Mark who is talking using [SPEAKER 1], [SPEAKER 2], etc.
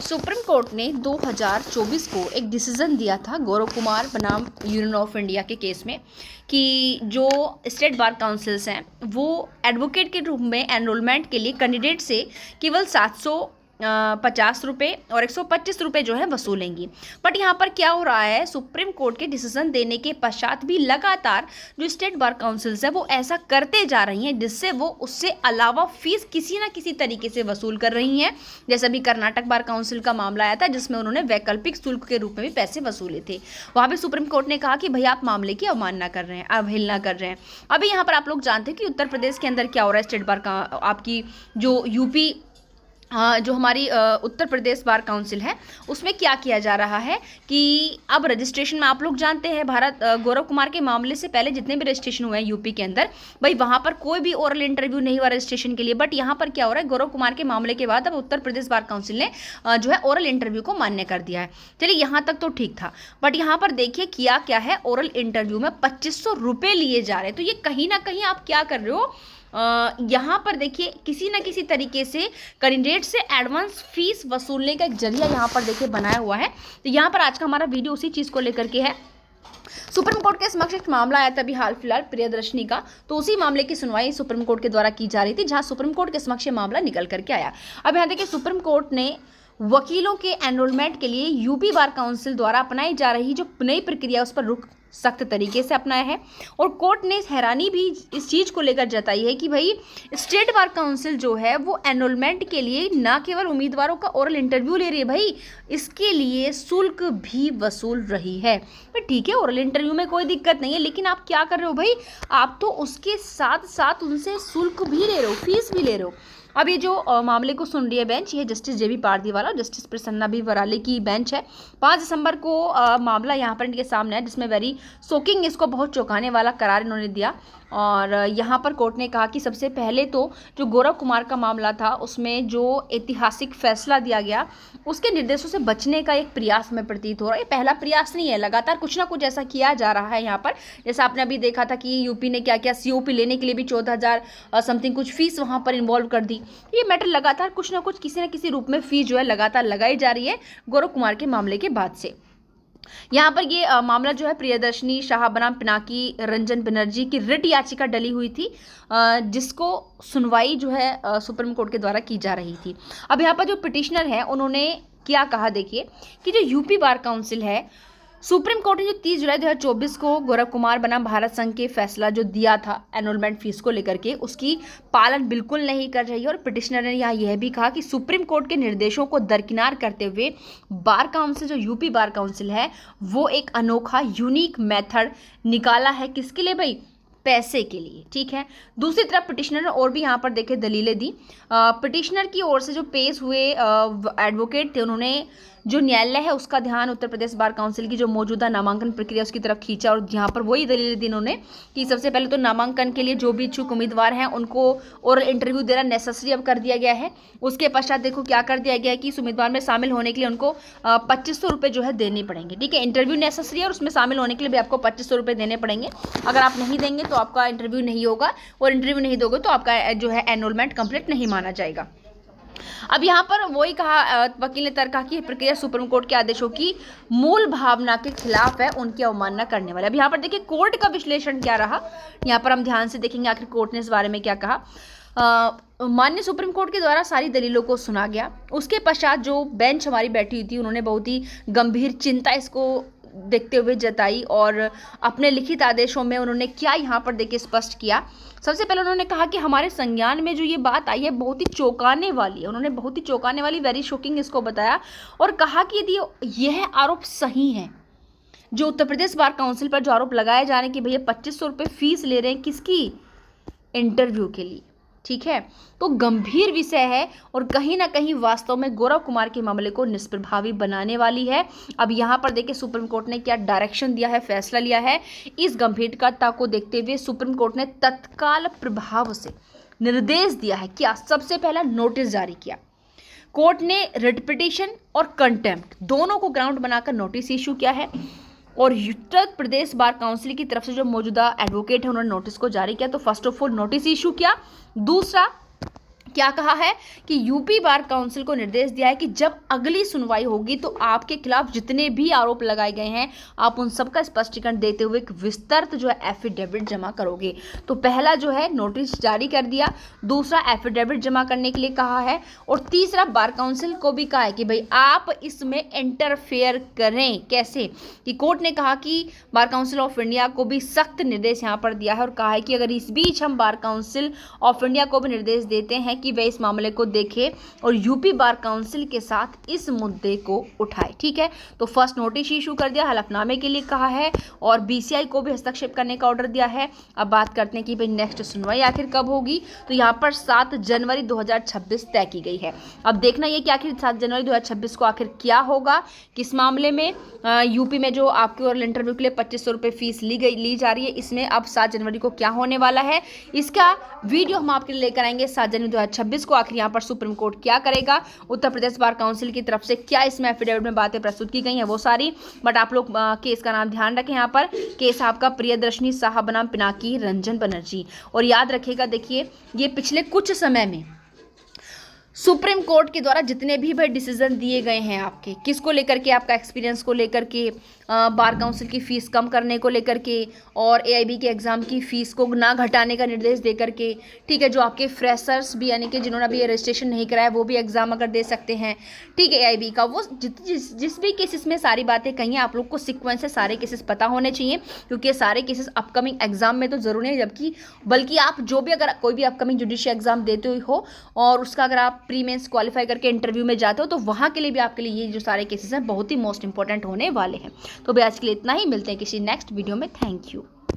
[SPEAKER 1] Supreme court ने 2024 को एक डिसीजन दिया था गौरव कुमार बनाम यूनियन ऑफ इंडिया के केस में कि जो स्टेट बार काउंसिल्स हैं वो एडवोकेट के रूप में एनरोलमेंट के लिए कैंडिडेट से केवल 750 रुपये और 125 रुपये जो है वसूलेंगी। बट यहाँ पर क्या हो रहा है, सुप्रीम कोर्ट के डिसीजन देने के पश्चात भी लगातार जो स्टेट बार काउंसिल्स है वो ऐसा करते जा रही हैं, जिससे वो उससे अलावा फीस किसी ना किसी तरीके से वसूल कर रही हैं। जैसे अभी कर्नाटक बार काउंसिल का मामला आया था जिसमें उन्होंने वैकल्पिक शुल्क के रूप में भी पैसे वसूले थे। वहाँ पर सुप्रीम कोर्ट ने कहा कि भैया आप मामले की अवमानना कर रहे हैं, अवहेलना कर रहे हैं। अभी यहाँ पर आप लोग जानते हैं कि उत्तर प्रदेश के अंदर क्या हो रहा है, स्टेट बार का आपकी जो यूपी जो हमारी उत्तर प्रदेश बार काउंसिल है उसमें क्या किया जा रहा है कि अब रजिस्ट्रेशन में आप लोग जानते हैं गौरव कुमार के मामले से पहले जितने भी रजिस्ट्रेशन हुए हैं यूपी के अंदर, भाई वहाँ पर कोई भी ओरल इंटरव्यू नहीं हुआ रजिस्ट्रेशन के लिए। बट यहाँ पर क्या हो रहा है, गौरव कुमार के मामले के बाद अब उत्तर प्रदेश बार काउंसिल ने जो है ओरल इंटरव्यू को मान्य कर दिया है। चलिए यहाँ तक तो ठीक था, बट यहाँ पर देखिए किया क्या है, ओरल इंटरव्यू में 2500 रुपये लिए जा रहे हैं। तो ये कहीं ना कहीं आप क्या कर रहे हो, यहाँ पर देखिए किसी न किसी तरीके से कैंडिडेट से एडवांस फीस वसूलने का एक जरिया यहाँ पर देखिए बनाया हुआ है। तो यहाँ पर आज का हमारा वीडियो उसी चीज़ को लेकर के है। सुप्रीम कोर्ट के समक्ष एक मामला आया था अभी हाल फिलहाल प्रियदर्शनी का, तो उसी मामले की सुनवाई सुप्रीम कोर्ट के द्वारा की जा रही थी, जहां सुप्रीम कोर्ट के समक्ष मामला निकल करके आया। अब यहाँ देखिए सुप्रीम कोर्ट ने वकीलों के एनरोलमेंट के लिए यूपी बार काउंसिल द्वारा अपनाई जा रही जो नई प्रक्रिया उस पर रुख सख्त तरीके से अपनाया है। और कोर्ट ने हैरानी भी इस चीज़ को लेकर जताई है कि भाई स्टेट बार काउंसिल जो है वो एनरोलमेंट के लिए ना केवल उम्मीदवारों का ओरल इंटरव्यू ले रही है, भाई इसके लिए शुल्क भी वसूल रही है। तो ठीक है, ओरल इंटरव्यू में कोई दिक्कत नहीं है, लेकिन आप क्या कर रहे हो भाई, आप तो उसके साथ साथ उनसे शुल्क भी ले रहे हो, फीस भी ले रहे हो। अब ये जो मामले को सुन रही है बेंच, ये जस्टिस जेबी पारदीवाला और जस्टिस प्रसन्ना बी वराले की बेंच है। 5 दिसंबर को मामला यहाँ पर इनके सामने है, जिसमें वेरी शॉकिंग, इसको बहुत चौंकाने वाला करार इन्होंने दिया। और यहाँ पर कोर्ट ने कहा कि सबसे पहले तो जो गौरव कुमार का मामला था उसमें जो ऐतिहासिक फैसला दिया गया उसके निर्देशों से बचने का एक प्रयास में प्रतीत हो रहा है। ये पहला प्रयास नहीं है, लगातार कुछ ना कुछ ऐसा किया जा रहा है यहाँ पर। जैसा आपने अभी देखा था कि यूपी ने क्या किया, COP लेने के लिए भी 14,000 समथिंग कुछ फीस वहाँ पर इन्वॉल्व कर दी। ये मैटर लगातार कुछ ना कुछ किसी न किसी रूप में फीस जो है लगातार लगाई जा रही है गौरव कुमार के मामले के बाद से। यहाँ पर ये मामला जो है प्रियदर्शनी शाह बनाम पिनाकी रंजन बनर्जी की रिट याचिका डली हुई थी, जिसको सुनवाई जो है सुप्रीम कोर्ट के द्वारा की जा रही थी। अब यहाँ पर जो पिटिशनर है उन्होंने क्या कहा, देखिए कि जो यूपी बार काउंसिल है, सुप्रीम कोर्ट ने जो 30 जुलाई 2024 को गौरव कुमार बनाम भारत संघ के फैसला जो दिया था एनरोलमेंट फीस को लेकर के, उसकी पालन बिल्कुल नहीं कर रही है। और पिटिशनर ने यहाँ यह भी कहा कि सुप्रीम कोर्ट के निर्देशों को दरकिनार करते हुए बार काउंसिल जो यूपी बार काउंसिल है वो एक अनोखा यूनिक मेथड निकाला है, किसके लिए भाई, पैसे के लिए। ठीक है, दूसरी तरफ पिटिशनर ने और भी यहाँ पर देखे दलीलें दी। पिटिशनर की ओर से जो पेश हुए एडवोकेट थे उन्होंने जो न्यायालय है उसका ध्यान उत्तर प्रदेश बार काउंसिल की जो मौजूदा नामांकन प्रक्रिया उसकी तरफ खींचा। और यहाँ पर वही दलीलें दी इन्होंने कि सबसे पहले तो नामांकन के लिए जो भी इच्छुक उम्मीदवार हैं उनको ओरल इंटरव्यू देना नेसेसरी अब कर दिया गया है। उसके पश्चात देखो क्या कर दिया गया है कि इस उम्मीदवार में शामिल होने के लिए उनको 2500 रुपये जो है देने पड़ेंगे। ठीक है, इंटरव्यू नेसेसरी है और उसमें शामिल होने के लिए भी आपको 2500 रुपये देने पड़ेंगे। अगर आप नहीं देंगे तो आपका इंटरव्यू नहीं होगा, और इंटरव्यू नहीं दोगे तो आपका जो है एनरोलमेंट कंप्लीट नहीं माना जाएगा। अब यहाँ पर वही कहा, वकील ने तर्क की प्रक्रिया सुप्रीम कोर्ट के आदेशों की मूल भावना के खिलाफ है, उनकी अवमानना करने वाले। अब यहाँ पर देखिए कोर्ट का विश्लेषण क्या रहा, यहाँ पर हम ध्यान से देखेंगे आखिर कोर्ट ने इस बारे में क्या कहा। माननीय सुप्रीम कोर्ट के द्वारा सारी दलीलों को सुना गया। उसके पश्चात जो बेंच हमारी बैठी हुई थी उन्होंने बहुत ही गंभीर चिंता इसको देखते हुए जताई, और अपने लिखित आदेशों में उन्होंने क्या यहाँ पर देखिए स्पष्ट किया। सबसे पहले उन्होंने कहा कि हमारे संज्ञान में जो ये बात आई है बहुत ही चौंकाने वाली है। उन्होंने बहुत ही चौंकाने वाली, वेरी शॉकिंग इसको बताया, और कहा कि यदि यह आरोप सही है, जो उत्तर प्रदेश बार काउंसिल पर जो आरोप लगाए जा रहे हैं कि भैया 2500 रुपये फीस ले रहे हैं किसकी, इंटरव्यू के लिए, ठीक है, तो गंभीर विषय है और कहीं ना कहीं वास्तव में गौरव कुमार के मामले को निष्प्रभावी बनाने वाली है। अब यहाँ पर देखिए सुप्रीम कोर्ट ने क्या डायरेक्शन दिया है, फैसला लिया है। इस गंभीरता को देखते हुए सुप्रीम कोर्ट ने तत्काल प्रभाव से निर्देश दिया है, क्या, सबसे पहला नोटिस जारी किया। कोर्ट ने रिट पिटीशन और कंटेम्प्ट दोनों को ग्राउंड बनाकर नोटिस इशू किया है, और उत्तर प्रदेश बार काउंसिल की तरफ से जो मौजूदा एडवोकेट है उन्होंने नोटिस को जारी किया। तो first of all notice issue किया। दूसरा क्या कहा है कि यूपी बार काउंसिल को निर्देश दिया है कि जब अगली सुनवाई होगी तो आपके खिलाफ जितने भी आरोप लगाए गए हैं आप उन सब का स्पष्टीकरण देते हुए एक विस्तृत जो है एफिडेविट जमा करोगे। तो पहला जो है नोटिस जारी कर दिया, दूसरा एफिडेविट जमा करने के लिए कहा है, और तीसरा बार काउंसिल को भी कहा है कि भाई आप इसमें इंटरफेयर करें। कैसे कि कोर्ट ने कहा कि बार काउंसिल ऑफ इंडिया को भी सख्त निर्देश यहाँ पर दिया है और कहा है कि अगर इस बीच हम बार काउंसिल ऑफ इंडिया को भी निर्देश देते हैं कि वे इस मामले को देखे और यूपी बार काउंसिल के साथ इस मुद्दे को उठाए। ठीक है, तो फर्स्ट नोटिस इशू कर दिया, हलफनामे के लिए कहा है और बीसीआई को भी हस्तक्षेप करने का ऑर्डर दिया है। अब बात करते हैं कि भाई नेक्स्ट सुनवाई आखिर कब होगी, तो यहाँ पर 7 जनवरी 2026 तय की गई है। अब देखना ये कि आखिर 7 जनवरी 2026 को आखिर क्या होगा, किस मामले में यूपी में जो आपके और इंटरव्यू के लिए 2500 रुपये फीस ली जा रही है, इसमें अब 7 जनवरी को क्या होने वाला है, इसका वीडियो हम आपके लिए लेकर आएंगे 7 जनवरी 2026 को। आखिर यहाँ पर सुप्रीम कोर्ट क्या करेगा, उत्तर प्रदेश बार काउंसिल की तरफ से क्या इसमें एफिडेविट में बातें प्रस्तुत की गई हैं वो सारी, बट आप लोग केस का नाम ध्यान रखें। यहाँ पर केस आपका प्रियदर्शनी साहब बनाम पिनाकी रंजन बनर्जी, और याद रखिएगा देखिए ये पिछले कुछ समय में सुप्रीम कोर्ट के द्वारा जितने भी भाई डिसीजन दिए गए हैं आपके, किसको लेकर के, आपका एक्सपीरियंस को लेकर के, बार काउंसिल की फ़ीस कम करने को लेकर के, और एआईबी के एग्ज़ाम की फ़ीस को ना घटाने का निर्देश दे करके, ठीक है, जो आपके फ्रेशर्स भी यानी कि जिन्होंने अभी रजिस्ट्रेशन नहीं कराया वो भी एग्ज़ाम अगर दे सकते हैं, ठीक है, एआईबी का वो जिस भी केसेस में सारी बातें कही हैं, आप लोग को सीक्वेंस से सारे केसेस पता होने चाहिए क्योंकि ये सारे केसेस अपकमिंग एग्जाम में तो ज़रूरी है, जबकि बल्कि आप जो भी अगर कोई भी अपकमिंग जुडिशियल एग्जाम देते हो और उसका अगर आप प्री मेंस क्वालिफाई करके इंटरव्यू में जाते हो तो वहाँ के लिए भी आपके लिए ये जो सारे केसेस हैं बहुत ही मोस्ट इंपॉर्टेंट होने वाले हैं। तो भी आज के लिए इतना ही, मिलते हैं किसी नेक्स्ट वीडियो में। Thank you.